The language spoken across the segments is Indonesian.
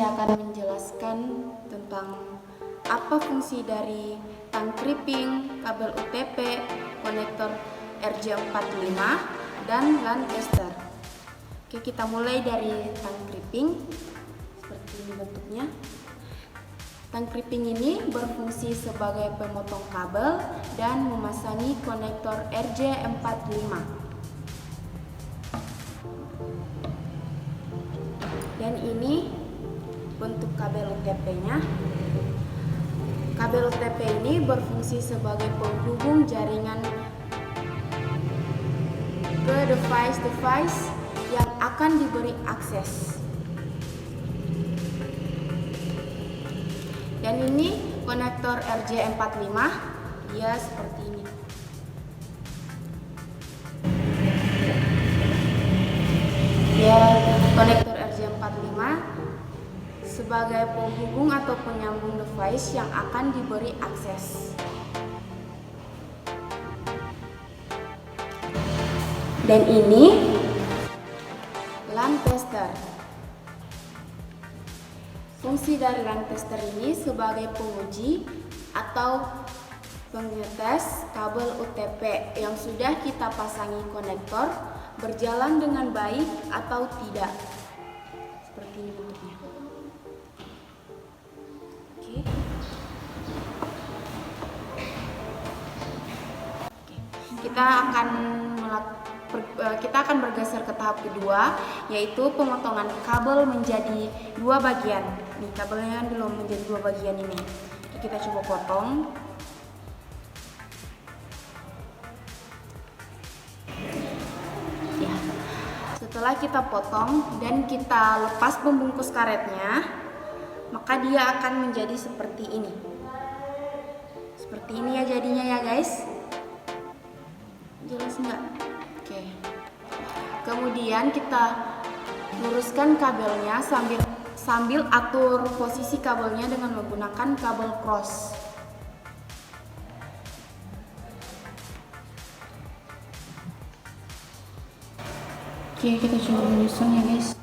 akan menjelaskan tentang apa fungsi dari tang crimping, kabel UTP, konektor RJ45, dan LAN tester. Oke, kita mulai dari tang crimping. Seperti ini bentuknya. Tang crimping ini berfungsi sebagai pemotong kabel dan memasangi konektor RJ45. Dan ini bentuk kabel UTP-nya. Kabel UTP ini berfungsi sebagai penghubung jaringan ke device-device yang akan diberi akses. Dan ini konektor RJ45, dia seperti ini. Dia konektor RJ45 sebagai penghubung atau penyambung device yang akan diberi akses. Dan ini LAN tester. Fungsi dari LAN tester ini sebagai penguji atau pengetes kabel UTP yang sudah kita pasangi konektor berjalan dengan baik atau tidak. Seperti ini bentuknya. Kita akan bergeser ke tahap kedua, yaitu pemotongan kabel menjadi dua bagian. Nih, kabelnya belum menjadi dua bagian ini. Kita coba potong. Ya. Setelah kita potong dan kita lepas pembungkus karetnya, maka dia akan menjadi seperti ini. Seperti ini ya jadinya ya guys. Jelas nggak? Oke. Kemudian kita luruskan kabelnya sambil atur posisi kabelnya dengan menggunakan kabel cross. Oke, kita coba menyusun ya guys.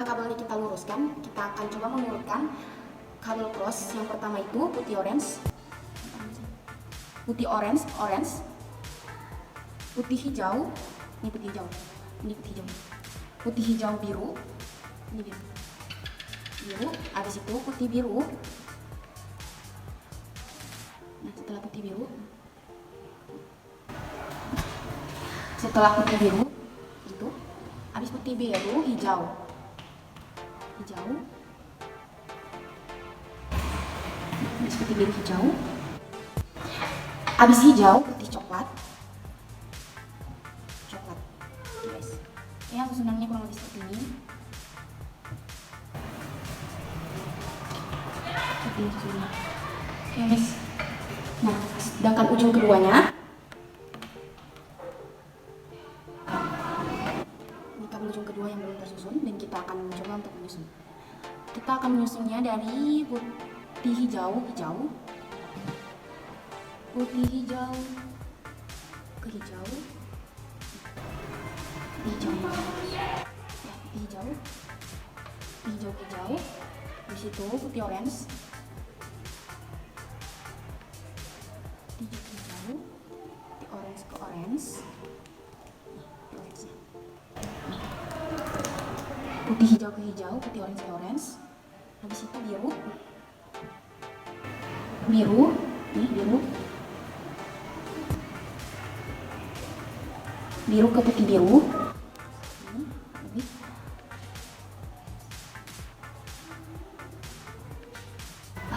Kabelnya kita luruskan, kita akan coba mengurutkan kabel cross. Yang pertama itu putih orange, putih hijau, ini putih hijau, putih hijau biru, ini biru, habis itu putih biru. Nah, setelah putih biru itu habis putih biru hijau, habis putih biru hijau, habis hijau putih coklat. Guys, yang susunannya kurang lebih seperti ini. Oke guys. Nah, sedangkan ujung keduanya, ini kabel ujung kedua yang belum tersusun, dan kita akan mencoba untuk menyusun. Kita akan menyusunnya dari putih hijau ke hijau, di situ putih orange, ke orange, putih hijau ke hijau, putih orange ke orange, habis itu biru, biru ke putih biru.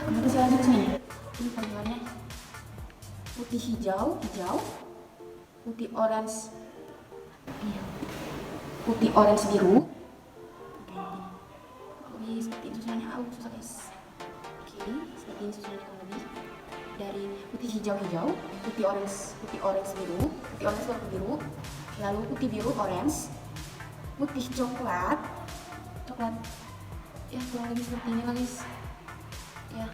Kemudian selanjutnya ini panggilannya putih hijau, putih orange biru. Oke, seperti ini susunannya. Susah guys. Oke, seperti ini susunannya kurang lebih. Dari putih hijau, putih orange biru, lalu putih biru orange, putih coklat, ya kurang lebih seperti ini guys. Ya,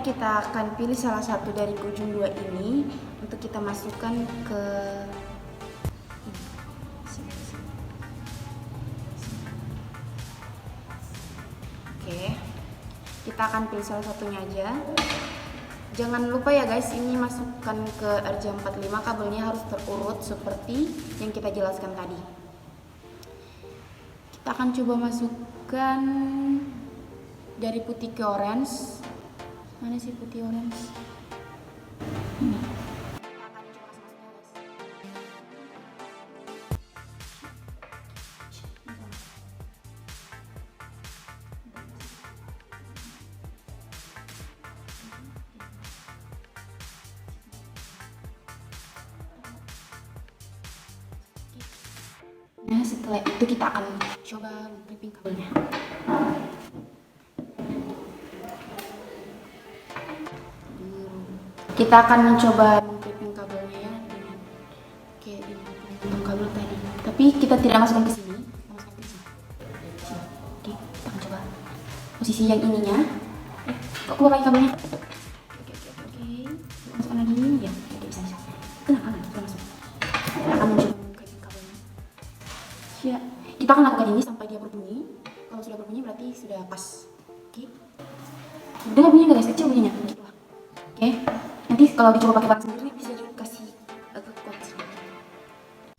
kita akan pilih salah satu dari ujung dua ini untuk kita masukkan ke Oke, kita akan pilih salah satunya aja. Jangan lupa ya guys, ini masukkan ke RJ45, kabelnya harus terurut seperti yang kita jelaskan tadi. Kita akan coba masukkan dari putih ke orange. Mana sih putih orange? Ini. Nah, setelah itu kita akan coba clipping kabelnya. Kita akan mencoba clipping kabelnya ya dengan kayak ini kabel tadi. Tapi kita tidak masukkan ke sini, masukkan ke sini. Oke, kita akan coba posisi yang ininya. Kok keluar lagi kabelnya? Oke. Masukkan lagi ya. Oke, bisa. Tenang, sudah masuk. Kita akan mencoba ya, kita akan lakukan ini sampai dia berbunyi. Kalau sudah berbunyi berarti sudah pas. Oke. Dengar bunyinya guys, kecil bunyinya. Gitu lah. Oke. Nanti kalau dicoba pakai bahan sendiri bisa juga kasih agak kuat.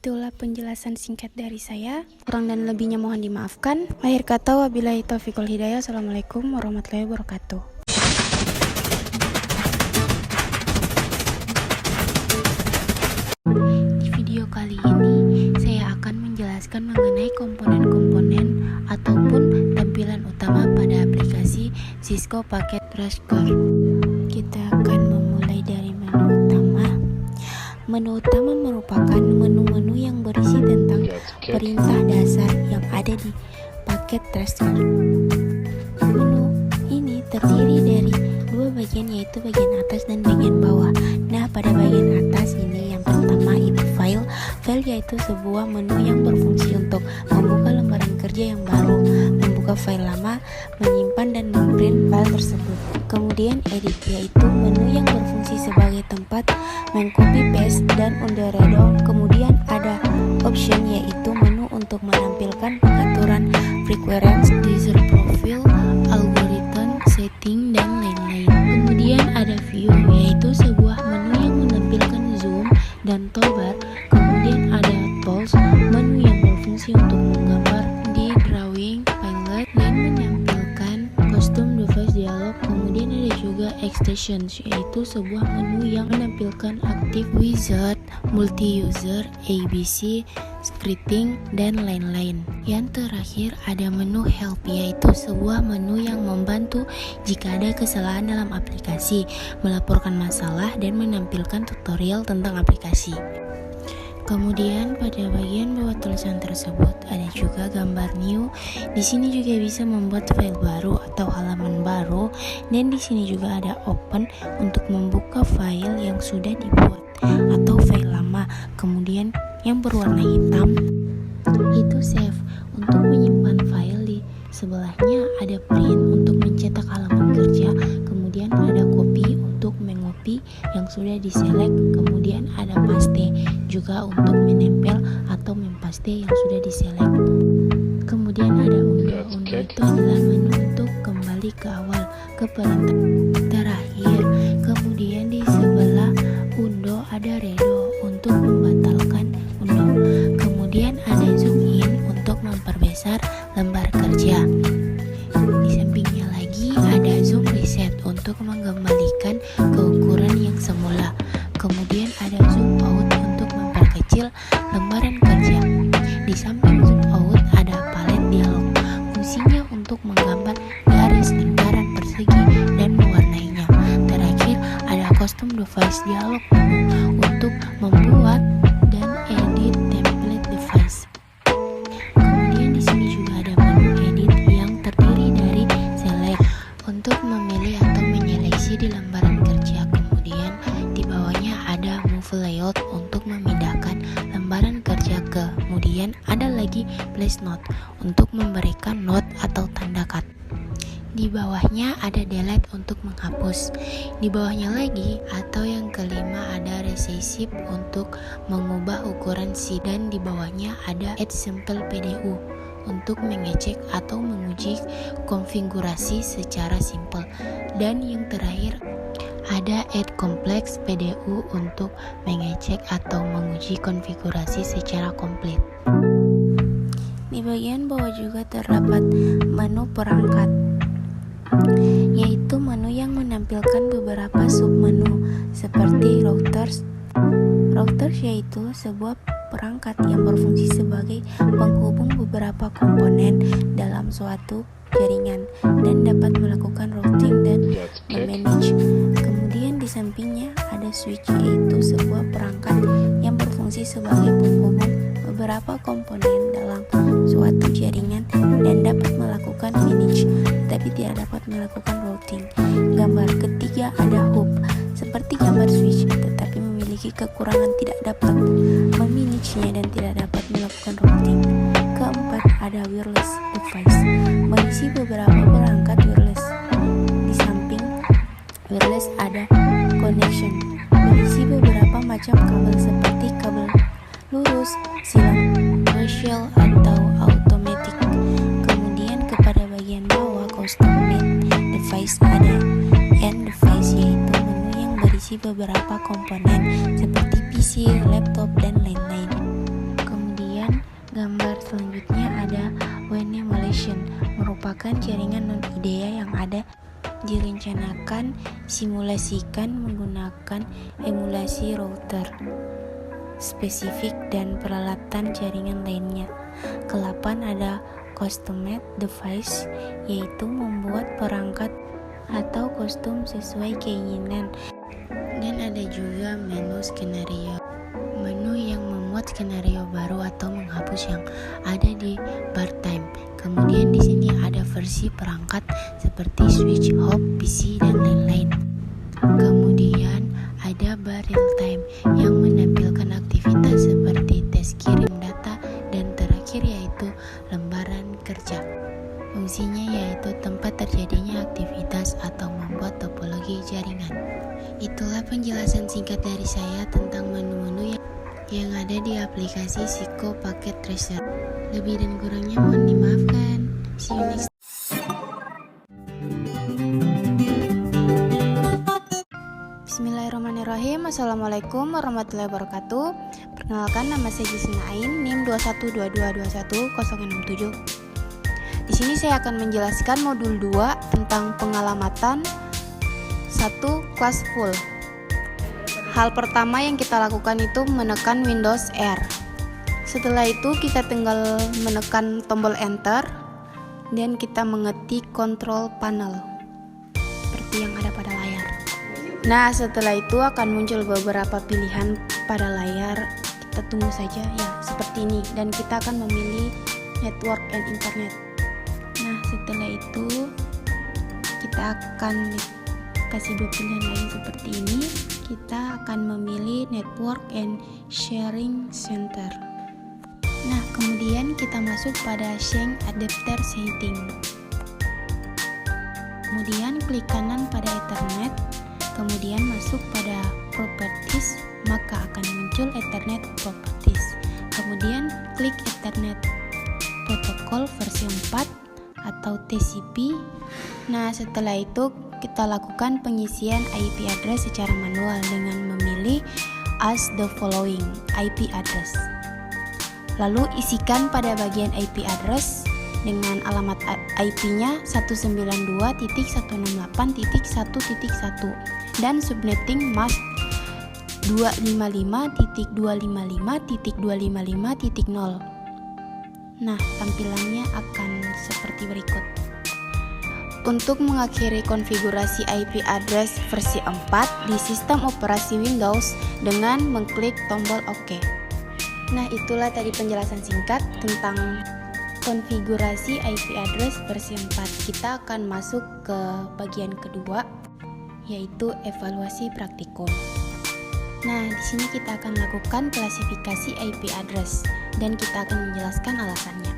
Itulah penjelasan singkat dari saya. Kurang dan lebihnya mohon dimaafkan. Akhir kata wabillahi taufiq wal hidayah. Assalamualaikum warahmatullahi wabarakatuh. Kali ini saya akan menjelaskan mengenai komponen-komponen ataupun tampilan utama pada aplikasi Cisco Packet Trashcore. Kita akan memulai dari menu utama. Menu utama merupakan menu-menu yang berisi tentang perintah dasar yang ada di paket Trashcore. Menu ini terdiri dari dua bagian, yaitu bagian atas dan bagian bawah. Nah, pada bagian atas ini yang pertama itu file yaitu sebuah menu yang berfungsi untuk membuka lembaran kerja yang baru, membuka file lama, menyimpan dan memprint file tersebut. Kemudian edit yaitu menu yang berfungsi sebagai tempat mengcopy paste dan unduh-redo. Kemudian ada option yaitu menu untuk menampilkan pengaturan frequency, user profile, algoritma, setting dan lain-lain. Kemudian ada view yaitu sebuah menu yang menampilkan zoom dan toolbar. Kemudian ada tools, menu yang berfungsi untuk menggambar di drawing, pilot, dan menampilkan custom device dialog. Kemudian ada juga extensions yaitu sebuah menu yang menampilkan active wizard, multi-user, ABC, scripting, dan lain-lain. Yang terakhir ada menu help yaitu sebuah menu yang membantu jika ada kesalahan dalam aplikasi, melaporkan masalah, dan menampilkan tutorial tentang aplikasi. Kemudian pada bagian bawah tulisan tersebut ada juga gambar new. Di sini juga bisa membuat file baru atau halaman baru, dan di sini juga ada open untuk membuka file yang sudah dibuat atau file lama. Kemudian yang berwarna hitam itu save untuk menyimpan file. Di sebelahnya ada print untuk mencetak halaman kerja. Kemudian ada copy untuk mengopi yang sudah diselect. Kemudian ada paste juga untuk menempel atau mempaste yang sudah diselect. Kemudian ada undo. Undo itu adalah menu untuk kembali ke awal ke perintah terakhir. Kemudian di sebelah undo ada redo untuk membatalkan undo. Kemudian ada zoom in untuk memperbesar lembar kerja. Di sampingnya lagi ada zoom reset untuk mengembalikan ke ukuran yang semula. Kemudian ada zoom out untuk memperkecil lembaran kerja. Di samping zoom out ada palet dialog. Fungsinya untuk menggambar garis, lingkaran, persegi, dan mewarnainya. Terakhir ada custom device dialog untuk membuat dan edit template device. Kemudian di sini juga ada menu edit yang terdiri dari select untuk memilih atau menyeleksi di lembaran kerja. Kemudian di bawahnya ada move layout untuk memindahkan lembaran kerja ke. Kemudian ada lagi place note untuk memberikan note atau tanda cut. Di bawahnya ada delete untuk menghapus. Di bawahnya lagi atau yang kelima ada receive untuk mengubah ukuran sheet, dan di bawahnya ada add sample PDU untuk mengecek atau menguji konfigurasi secara simpel. Dan yang terakhir ada add complex PDU untuk mengecek atau menguji konfigurasi secara komplit. Di bagian bawah juga terdapat menu perangkat, yaitu menu yang menampilkan beberapa submenu seperti routers. Routers yaitu sebuah perangkat yang berfungsi sebagai penghubung beberapa komponen dalam suatu jaringan dan dapat melakukan routing dan memanage. Kemudian di sampingnya ada switch, yaitu sebuah perangkat yang berfungsi sebagai penghubung beberapa komponen dalam suatu jaringan dan dapat melakukan manage tetapi tidak dapat melakukan routing. Gambar ketiga ada hub, seperti gambar switch tetapi memiliki kekurangan tidak dapat memanagenya dan tidak dapat melakukan routing. Keempat ada wireless device, mengisi beberapa perangkat wireless. Di samping wireless ada connection, berisi beberapa macam kabel seperti kabel lurus, silang, partial atau automatic. Kemudian kepada bagian bawah custom made device ada end device, yaitu menu yang berisi beberapa komponen seperti PC, laptop, dan lain-lain. Kemudian gambar selanjutnya ada WAN emulation, merupakan jaringan non-IDEA yang ada direncanakan simulasikan menggunakan emulasi router spesifik dan peralatan jaringan lainnya. Ke-8 ada custom-made device, yaitu membuat perangkat atau kostum sesuai keinginan. Dan ada juga menu skenario, menu yang memuat skenario baru atau menghapus yang ada di bar time. Kemudian di sini ada versi perangkat seperti switch, hub, PC, dan lain-lain. Kemudian ada bar real time yang menampilkan aktivitas seperti tes kirim data, dan terakhir yaitu lembaran kerja. Fungsinya yaitu tempat terjadinya aktivitas atau membuat topologi jaringan. Itulah penjelasan singkat dari saya tentang menu-menu yang ada di aplikasi Cisco Packet Tracer. Lebih dan kurangnya mohon dimaafkan. See you next. Bismillahirrahmanirrahim. Assalamualaikum warahmatullahi wabarakatuh. Perkenalkan, nama saya Jisna Ain, NIM 212222067. Di sini saya akan menjelaskan modul 2 tentang pengalamatan 1 kelas full. Hal pertama yang kita lakukan itu menekan Windows R. Setelah itu kita tinggal menekan tombol enter dan kita mengetik control panel seperti yang ada pada layar. Nah, setelah itu akan muncul beberapa pilihan pada layar. Kita tunggu saja ya, seperti ini, dan kita akan memilih network and internet. Nah, setelah itu kita akan kasih dua pilihan lain seperti ini. Kita akan memilih network and sharing center. Nah, kemudian kita masuk pada sync adapter setting. Kemudian klik kanan pada Ethernet. Kemudian masuk pada properties, maka akan muncul Ethernet properties. Kemudian klik Ethernet protokol versi 4 atau TCP. Nah, setelah itu kita lakukan pengisian IP address secara manual dengan memilih as the following IP address. Lalu isikan pada bagian IP address dengan alamat IP-nya 192.168.1.1 dan subnetting mask 255.255.255.0. Nah, tampilannya akan seperti berikut. Untuk mengakhiri konfigurasi IP address versi 4 di sistem operasi Windows dengan mengklik tombol OK. Nah, itulah tadi penjelasan singkat tentang konfigurasi IP address versi 4. Kita akan masuk ke bagian kedua, yaitu evaluasi praktikum. Nah, di sini kita akan lakukan klasifikasi IP address dan kita akan menjelaskan alasannya.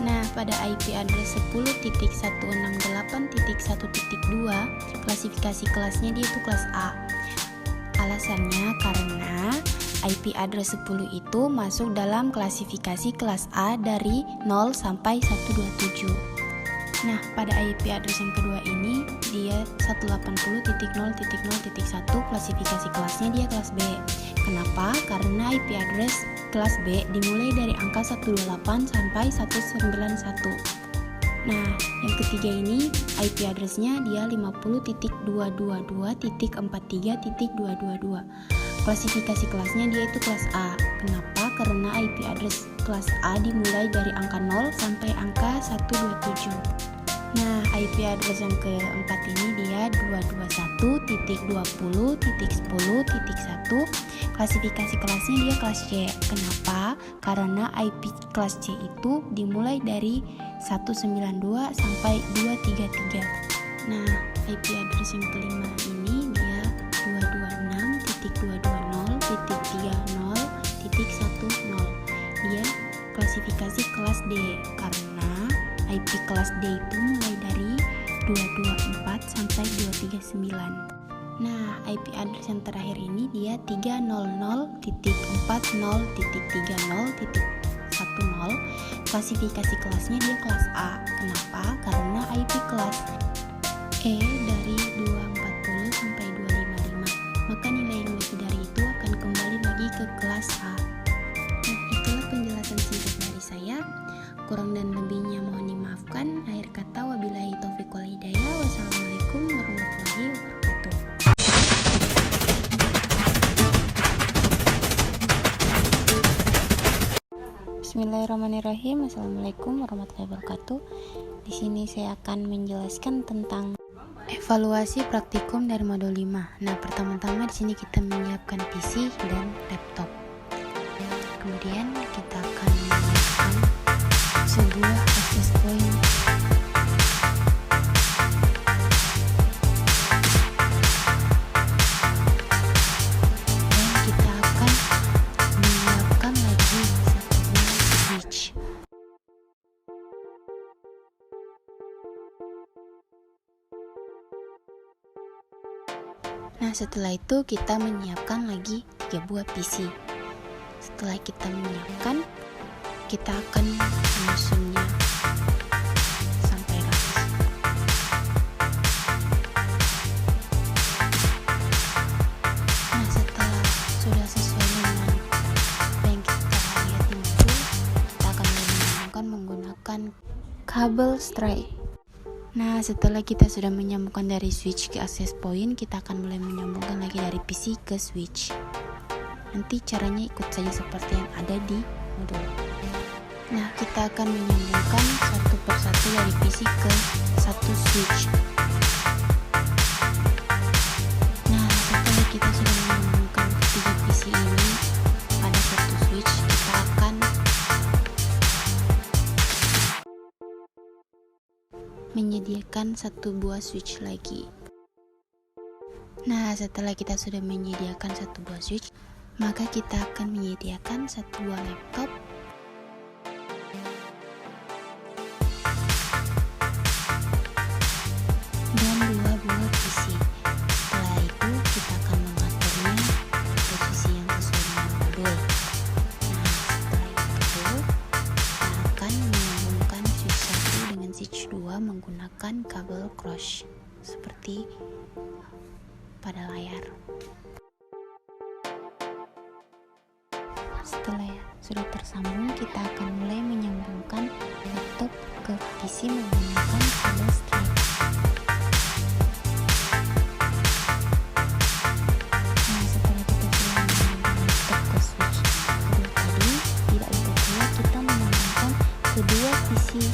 Nah, pada IP address 10.168.1.2 klasifikasi kelasnya dia itu kelas A. Alasannya karena IP address 10 itu masuk dalam klasifikasi kelas A dari 0 sampai 127. Nah, pada IP address yang kedua ini dia 180.0.0.1 klasifikasi kelasnya dia kelas B. Kenapa? Karena IP address kelas B dimulai dari angka 128 sampai 191. Nah, yang ketiga ini IP address-nya dia 50.222.43.222. Klasifikasi kelasnya dia itu kelas A. Kenapa? Karena IP address kelas A dimulai dari angka 0 sampai angka 127. Nah, IP address yang keempat ini dia 221.20.10.1. Klasifikasi kelasnya dia kelas C. Kenapa? Karena IP kelas C itu dimulai dari 192 sampai 233. Nah, IP address yang kelima ini dia 226.220.30.10. Dia klasifikasi kelas D karena IP kelas D itu mulai dari 224 sampai 239. Nah, IP address yang terakhir ini dia 300.40.30.10. Klasifikasi kelasnya dia kelas A. Kenapa? Karena IP kelas E dari 240 sampai 255. Maka nilai yang lebih dari itu akan kembali lagi ke kelas A. Nah, itulah penjelasan singkat dari saya. Kurang dan lebihnya mohon dimaafkan. Akhir kata, wabillahi taufiq wal hidayah. Wassalamualaikum warahmatullahi wabarakatuh. Bismillahirrahmanirrahim. Assalamualaikum warahmatullahi wabarakatuh. Di sini saya akan menjelaskan tentang evaluasi praktikum dari modul 5. Nah, pertama-tama di sini kita menyiapkan PC dan laptop. Kemudian kita akan menyiapkan sebuah access point dan kita akan menyiapkan lagi sebuah switch. Nah, setelah itu kita menyiapkan lagi 3 buah PC. Setelah kita menyiapkan, kita akan menyusunnya sampai rapi. Nah, setelah sudah sesuai dengan apa yang kita lihat di modul, kita akan menyambungkan menggunakan kabel strike. Nah, setelah kita sudah menyambungkan dari switch ke access point, kita akan mulai menyambungkan lagi dari PC ke switch. Nanti caranya ikut saja seperti yang ada di modul. Nah, kita akan menyambungkan satu persatu dari PC ke satu switch. Nah, setelah kita sudah menyambungkan ketiga PC ini pada satu switch, kita akan menyediakan satu buah switch lagi. Nah, setelah kita sudah menyediakan satu buah switch, maka kita akan menyediakan satu buah laptop dan 2 buah PC. Setelah itu kita akan mengaturnya posisi yang sesuai dengan modul. Nah, setelah itu kita akan menyambungkan switch 1 dengan switch 2 menggunakan kabel cross seperti pada layar. Setelah sudah tersambung, kita akan mulai menyambungkan laptop ke PC menggunakan kabel strike. Nah, setelah kita sudah menyambungkan laptop ke switch kedua tadi, tidak lupa pula kita menyambungkan kedua PC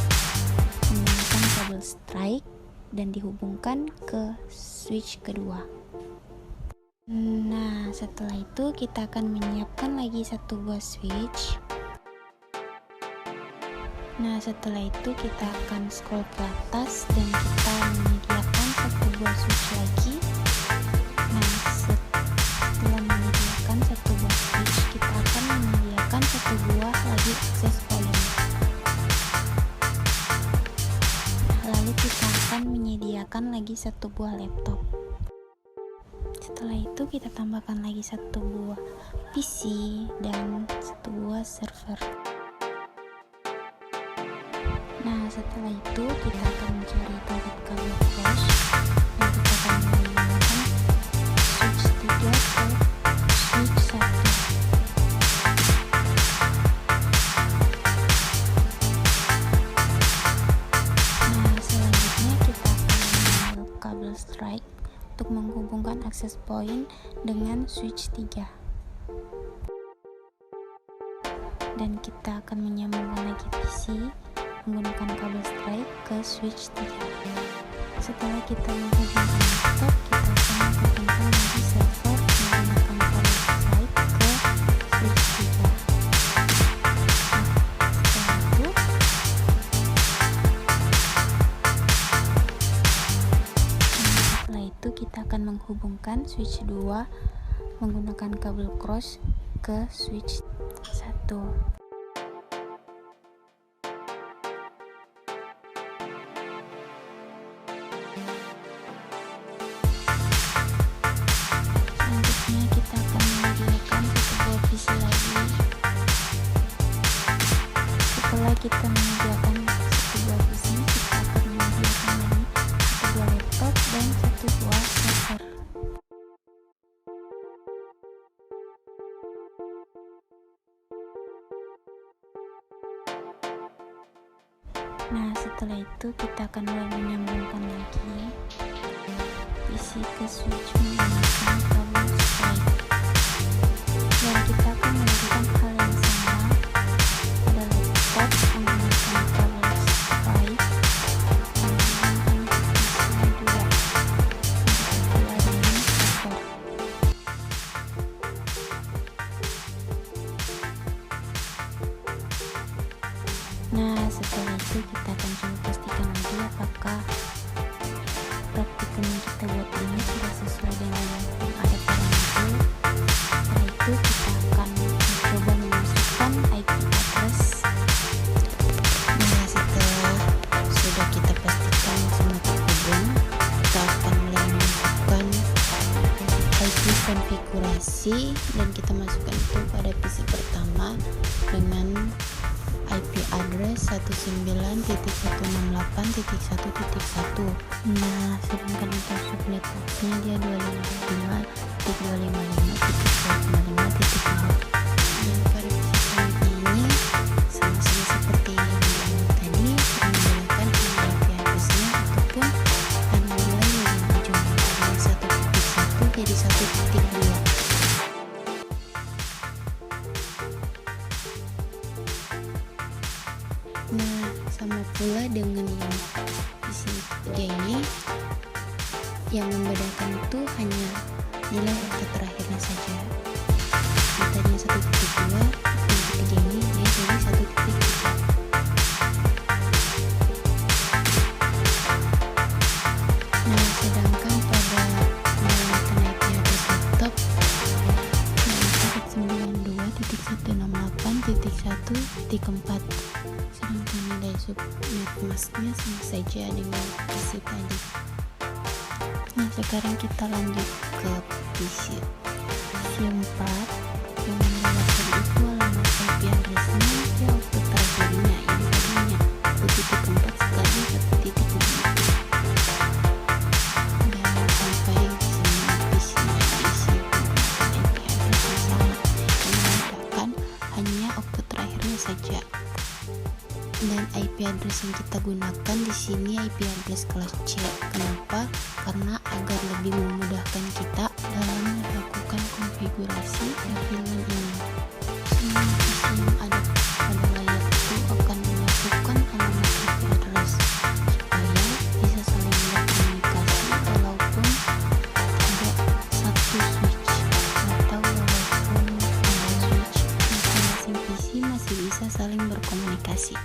menggunakan kabel strike dan dihubungkan ke switch kedua. Nah, setelah itu kita akan menyiapkan lagi satu buah switch. Nah, setelah itu kita akan scroll ke atas dan kita menyediakan satu buah switch lagi. Nah, setelah menyediakan satu buah switch, kita akan menyediakan satu buah lagi access point. tambahkan lagi satu buah laptop. Setelah itu kita tambahkan lagi satu buah PC dan satu buah server. Nah, setelah itu kita akan mencari tempat kabel cross dan kita akan menggunakan switch 3 ke switch 1. Nah, selanjutnya kita akan mengambil kabel strike untuk menghubungkan access point dengan switch 3. Dan kita akan menyambungkan lagi PC menggunakan kabel strike ke switch 3. Setelah kita menghubungkan laptop, kita akan menghubungkan lagi server menggunakan kabel strike ke switch 3. Setelah itu kita akan menghubungkan switch 2 menggunakan kabel cross ke switch 1. Setelah kita menyediakan satu buah PC, kita akan menyediakan lagi satu buah laptop dan satu buah server. Nah, setelah itu kita akan mulai menyambungkan lagi PC ke switch menggunakan kabel strike. Dan kita akan melakukan hal yang sama pada laptop menggunakan kabel strike dan menggunakan PC 2 untuk dengan server. Nah, setelah itu kita akan coba pastikan lagi apakah praktikum yang kita buat ini sudah sesuai dengan yang ada pada modul. Setelah itu kita akan mencoba memasukkan IP address. Nah, setelah sudah kita pastikan semua terhubung, kita akan mulai memasukkan IP konfigurasi dan kita masukkan itu pada PC pertama dengan IP address 19.168.1.1. Nah, sedangkan untuk subnet boxnya dia 255.255.255.0. Dan pada PC kali ini sama-sama seperti yang tadi, menggunakan IP addressnya ataupun memulai dengan ujung dari 1.1 jadi 1.2. Nah, sama pula dengan yang PC 3 ini, yang membedakan itu hanya nilai angka terakhirnya saja. Yang tadinya 1.2, yang ketiga ini dia jadi 1.3. Nah, sedangkan pada menggunakan IP address laptop yang 192.168.1.4, sedangkan nilai subnet masknya sama saja dengan PC tadi. Nah, sekarang kita lanjut ke PC 4 yang menggunakan itu alamat IP addressnya ya waktu terakhirnya yang tadinya 1.4 sekarang 1.2, dan sampai semua PC-nya diisi menggunakan IP address yang sama, yang membedakan hanya okta terakhirnya saja. Dan IP address yang kita gunakan di sini IP address kelas C. Kenapa? Karena agar lebih memudahkan kita dalam melakukan konfigurasi VLAN ini. Semua PC yang ada pada layar itu akan memasukkan alamat IP address supaya bisa saling berkomunikasi walaupun ada satu switch atau walaupun ada switch, masing-masing PC masih bisa saling berkomunikasi.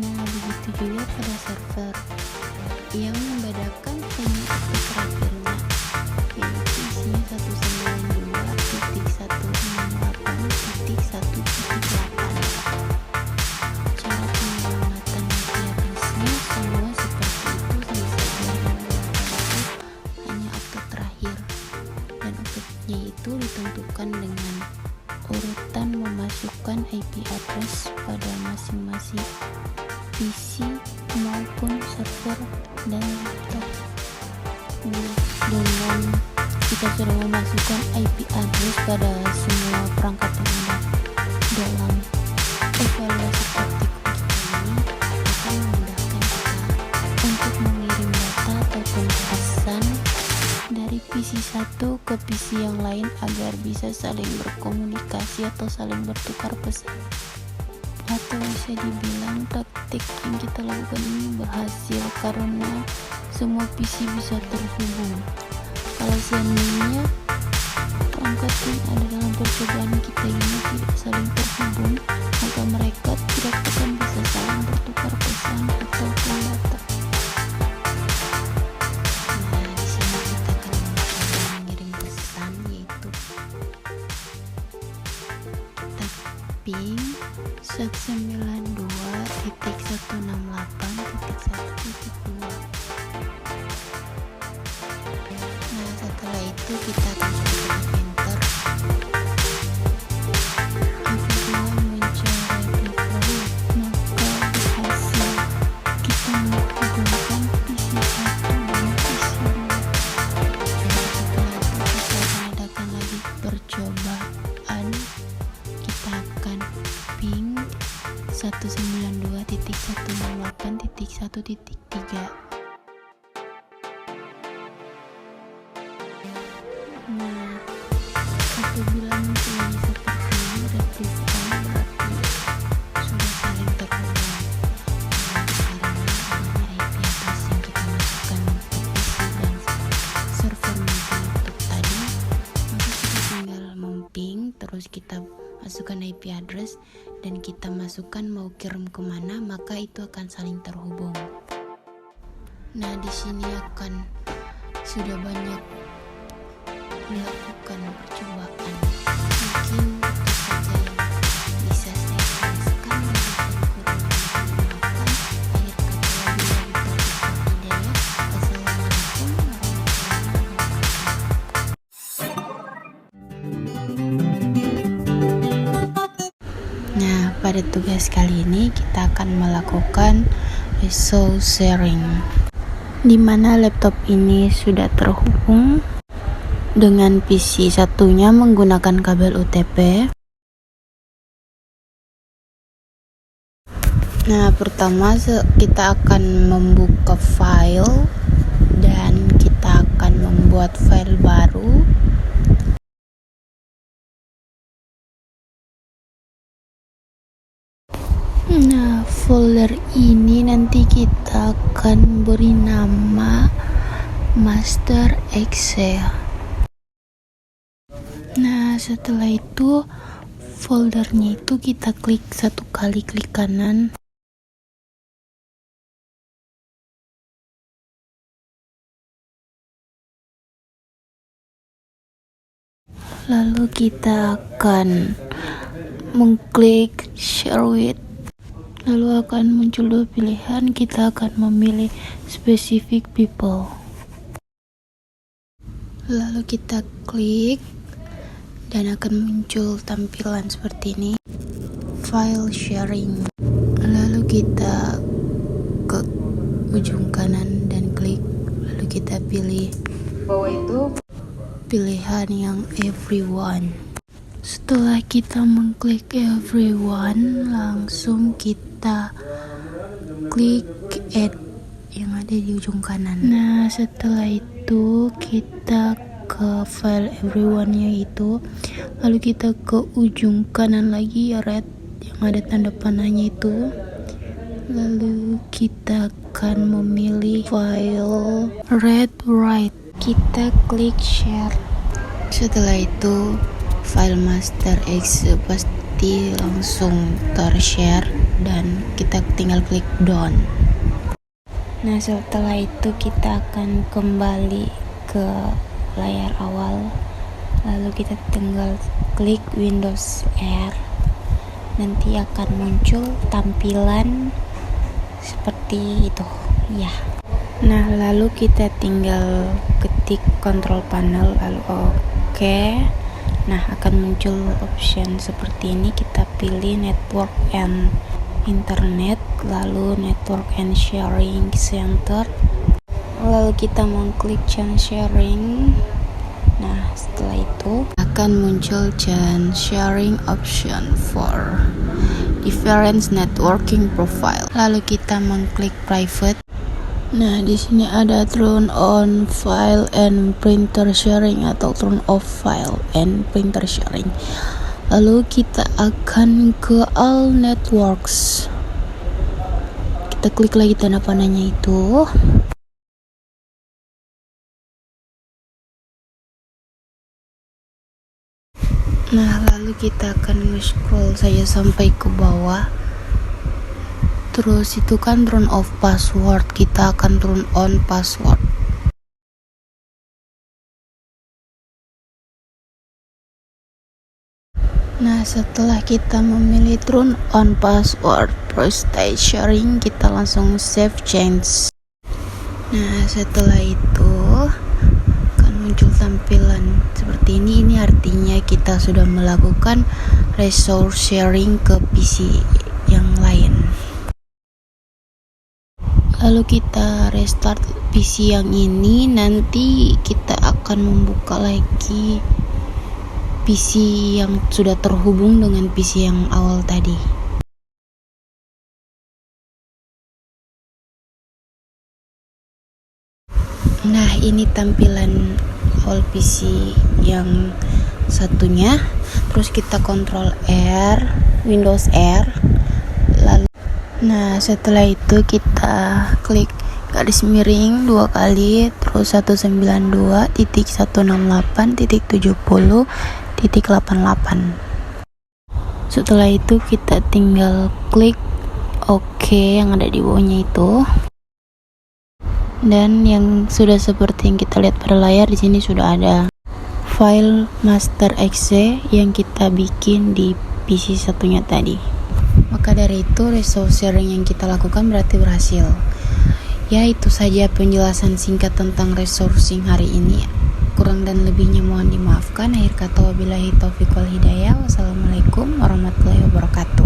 Nah, begitu juga pada server yang membedakan hanya akte terakhirnya, yaitu isinya 192.168.1.1. server dan laptop. Dengan kita sudah memasukkan IP address pada semua perangkat yang ada dalam evaluasi praktikum kita ini, akan memudahkan kita untuk mengirim data ataupun pesan dari PC satu ke PC yang lain agar bisa saling berkomunikasi atau saling bertukar pesan. Atau bisa dibilang praktik yang kita lakukan ini berhasil karena semua PC bisa terhubung. Kalau seandainya perangkat yang ada dalam percobaan kita ini tidak saling terhubung, maka mereka tidak akan bisa saling bertukar pesan atau data. Nah, di sini kita akan mencoba mengirim pesan, yaitu kita ping 192.168.1.2. Nah, setelah itu kita akan coba enter. Apabila muncul reply, maka berhasil kita menghubungkan PC 1 dan PC 2. Dan setelah itu kita akan adakan lagi percobaan. Kita akan ping 192.168.1.3. Nah, apabila muncul seperti ini, reply berarti sudah saling terhubung. Karena adanya IP address yang kita masukkan ke PC dan server untuk tadi, maka kita tinggal memping, terus kita masukkan IP address dan kita masukkan mau kirim kemana, maka itu akan saling terhubung. Nah, di sini akan sudah banyak melakukan percobaan. Mungkin itu saja yang bisa saya jelaskan. Menggunakan akhir kata wabillahi taufiq wal hidayah. Wassalamualaikum warahmatullahi wabarakatuh. Nah, pada tugas kali ini kita akan melakukan resource sharing, di mana laptop ini sudah terhubung dengan PC satunya menggunakan kabel UTP. Nah, pertama kita akan membuka file dan kita akan membuat file baru. Nah, folder ini nanti kita akan beri nama Master Excel. Nah, setelah itu foldernya itu kita klik satu kali, klik kanan. Lalu kita akan mengklik share with. Lalu akan muncul dua pilihan, kita akan memilih specific people. Lalu kita klik dan akan muncul tampilan seperti ini, file sharing. Lalu kita ke ujung kanan dan klik, lalu kita pilih Bawah itu pilihan yang everyone. Setelah kita mengklik everyone, langsung kita klik add yang ada di ujung kanan. Nah, setelah itu kita ke file everyone-nya itu, lalu kita ke ujung kanan lagi, red yang ada tanda panahnya itu, lalu kita akan memilih file read write, kita klik share. Setelah itu file master X pasti langsung tershare dan kita tinggal klik done. Nah, setelah itu kita akan kembali ke layar awal, lalu kita tinggal klik Windows R, nanti akan muncul tampilan seperti itu ya. Nah, lalu kita tinggal ketik control panel, lalu oke. Nah, akan muncul option seperti ini, kita pilih network and internet, lalu network and sharing center, lalu kita mengklik chance sharing. Nah, setelah itu akan muncul chance sharing option for different networking profile. Lalu kita mengklik private. Nah, di sini ada turn on file and printer sharing atau turn off file and printer sharing. Lalu kita akan ke all networks. Kita klik lagi tanda panahnya itu. Nah, lalu kita akan nge-scroll saja sampai ke bawah. Terus itu kan turn off password, kita akan turn on password. Nah, setelah kita memilih turn on password prestige sharing, kita langsung save change. Nah, setelah itu akan muncul tampilan seperti ini. Ini artinya kita sudah melakukan resource sharing ke PC yang lain. Lalu kita restart PC yang ini, nanti kita akan membuka lagi PC yang sudah terhubung dengan PC yang awal tadi. Nah, ini tampilan awal PC yang satunya. Terus kita Ctrl R, Windows R. Lalu nah, setelah itu kita klik garis miring 2 kali, terus 192.168.70.88. Setelah itu kita tinggal klik OK yang ada di bawahnya itu. Dan yang sudah seperti yang kita lihat pada layar, di sini sudah ada file master exe yang kita bikin di PC satunya tadi. Maka dari itu resource sharing yang kita lakukan berarti berhasil. Ya, itu saja penjelasan singkat tentang resourcing hari ini. Kurang dan lebihnya mohon dimaafkan. Akhir kata wabillahi taufiq wal hidayah. Wassalamualaikum warahmatullahi wabarakatuh.